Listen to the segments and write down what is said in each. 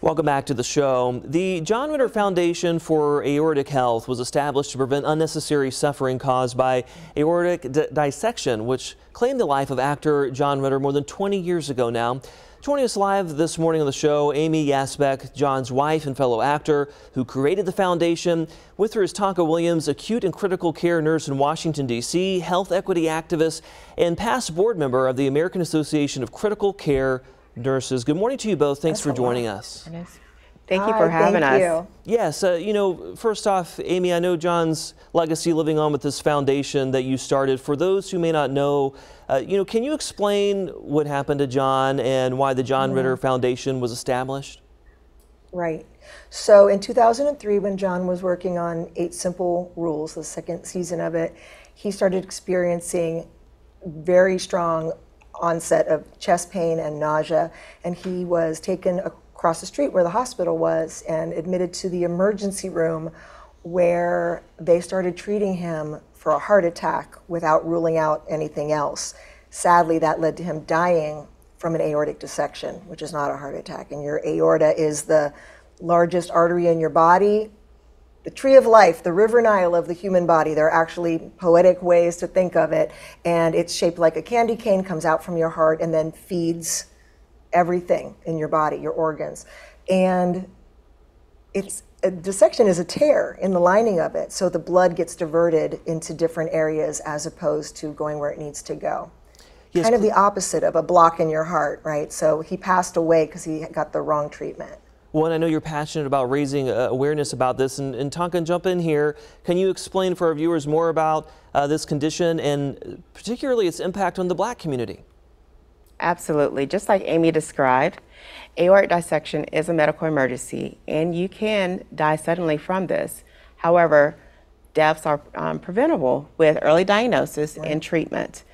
Welcome back to the show. The John Ritter Foundation for Aortic Health was established to prevent unnecessary suffering caused by aortic dissection, which claimed the life of actor John Ritter more than 20 years ago now. Joining us live this morning on the show, Amy Yasbeck, John's wife and fellow actor who created the foundation. With her is Tonka Williams, acute and critical care nurse in Washington, D.C., health equity activist, and past board member of the American Association of Critical Care Nurses. Good morning to you both. Thanks for joining us. Thank you for having us. Yes, first off, Amy, I know John's legacy living on with this foundation that you started. For those who may not know, can you explain what happened to John and why the John Ritter Foundation was established? Right. So in 2003, when John was working on 8 Simple Rules, the second season of it, he started experiencing very strong onset of chest pain and nausea, and he was taken across the street where the hospital was and admitted to the emergency room, where they started treating him for a heart attack without ruling out anything else. Sadly, that led to him dying from an aortic dissection, which is not a heart attack. And your aorta is the largest artery in your body, the tree of life, the river Nile of the human body. There are actually poetic ways to think of it. And it's shaped like a candy cane, comes out from your heart, and then feeds everything in your body, your organs. And a dissection is a tear in the lining of it, so the blood gets diverted into different areas as opposed to going where it needs to go. Yes, kind of the opposite of a block in your heart, right? So he passed away because he got the wrong treatment. Well, and I know you're passionate about raising awareness about this, and Tonka, jump in here. Can you explain for our viewers more about this condition and particularly its impact on the Black community? Absolutely. Just like Amy described, aortic dissection is a medical emergency, and you can die suddenly from this. However, deaths are preventable with early diagnosis and treatment.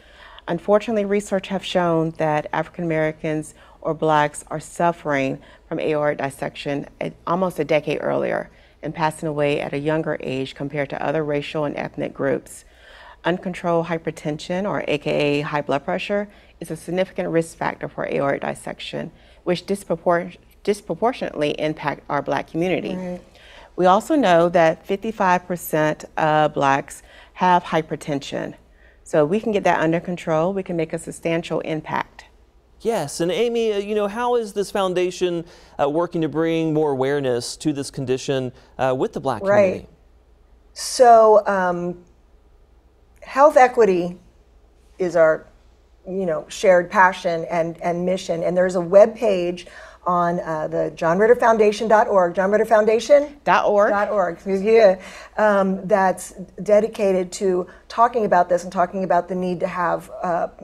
Unfortunately, research have shown that African Americans or Blacks are suffering from aortic dissection almost a decade earlier and passing away at a younger age compared to other racial and ethnic groups. Uncontrolled hypertension, or AKA high blood pressure, is a significant risk factor for aortic dissection, which disproportionately impact our Black community. Right. We also know that 55% of Blacks have hypertension. So we can get that under control. We can make a substantial impact. Yes, and Amy, how is this foundation working to bring more awareness to this condition with the Black community? Right. So health equity is our shared passion and mission. And there's a web page on the johnritterfoundation.org, johnritterfoundation.org, yeah, that's dedicated to talking about this and talking about the need to have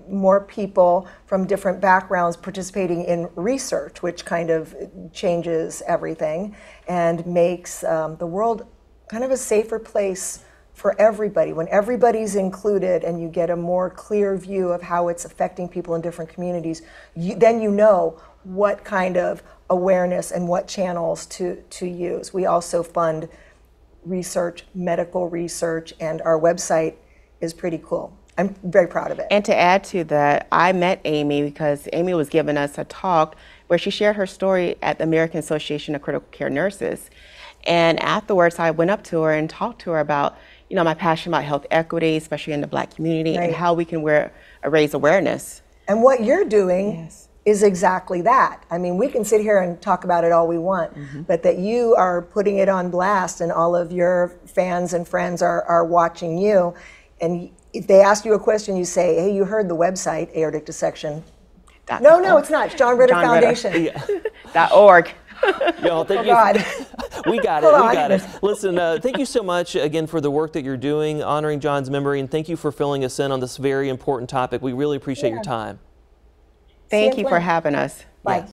more people from different backgrounds participating in research, which kind of changes everything and makes the world kind of a safer place for everybody. When everybody's included and you get a more clear view of how it's affecting people in different communities, then you know what kind of awareness and what channels to use. We also fund research, medical research, and our website is pretty cool. I'm very proud of it. And to add to that, I met Amy because Amy was giving us a talk where she shared her story at the American Association of Critical Care Nurses. And afterwards, I went up to her and talked to her about my passion about health equity, especially in the Black community, and how we can raise awareness. And what you're doing is exactly that. I mean, we can sit here and talk about it all we want, but that you are putting it on blast and all of your fans and friends are watching you. And if they ask you a question, you say, hey, you heard the website, aortic dissection. No, it's not. It's John Ritter Foundation. .org. Y'all, thank you. We got it. Listen, thank you so much again for the work that you're doing, honoring John's memory, and thank you for filling us in on this very important topic. We really appreciate your time. Thank you for having us. Bye.